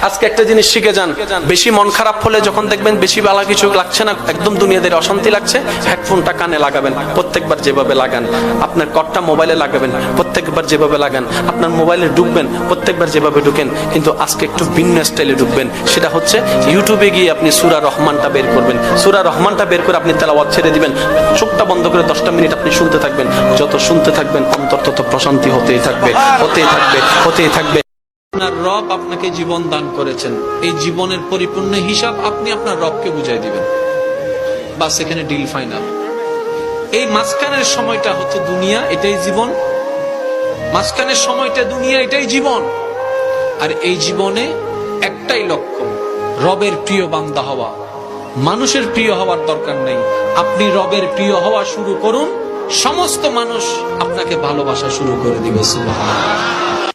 আজকে একটা জিনিস শিখে যান, বেশি মন খারাপ হলে যখন দেখবেন বেশি ভালো কিছু লাগছে না, একদম দুনিয়াদের অশান্তি লাগছে, হেডফোনটা কানে লাগাবেন, প্রত্যেকবার যেভাবে লাগান। আপনার কর্ডটা মোবাইলে লাগাবেন, প্রত্যেকবার যেভাবে লাগান। আপনার মোবাইলে ঢুকবেন, প্রত্যেকবার যেভাবে ঢুকেন, কিন্তু আজকে একটু ভিন্ন স্টাইলে ঢুকবেন। সেটা হচ্ছে ইউটিউবে গিয়ে আপনি সূরা রহমানটা বের করবেন, সূরা রহমানটা বের করে আপনি তেলাওয়াত ছেড়ে দিবেন, চোখটা বন্ধ করে 10টা মিনিট আপনি শুনতে থাকবেন। যত শুনতে থাকবেন অন্তর তত প্রশান্তি হতেই থাকবে, হতেই থাকবে, হতেই থাকবে। আপনার রব আপনাকে জীবন দান করেছেন, এই জীবনের পরিপূর্ণ হিসাব আপনি আপনার রবকে বুঝাই দিবেন, বাস এখানে ডিল ফাইনাল। এই মাঝখানের সময়টা হচ্ছে দুনিয়া, এটাই জীবন। মাঝখানের সময়টা দুনিয়া, এটাই জীবন। আর এই জীবনে একটাই লক্ষ্য, রবের প্রিয় বান্দা হওয়া। মানুষের প্রিয় হওয়ার দরকার নেই, আপনি রবের প্রিয় হওয়া শুরু করুন, সমস্ত মানুষ আপনাকে ভালোবাসা শুরু করে দিবে। সুবহানাল্লাহ।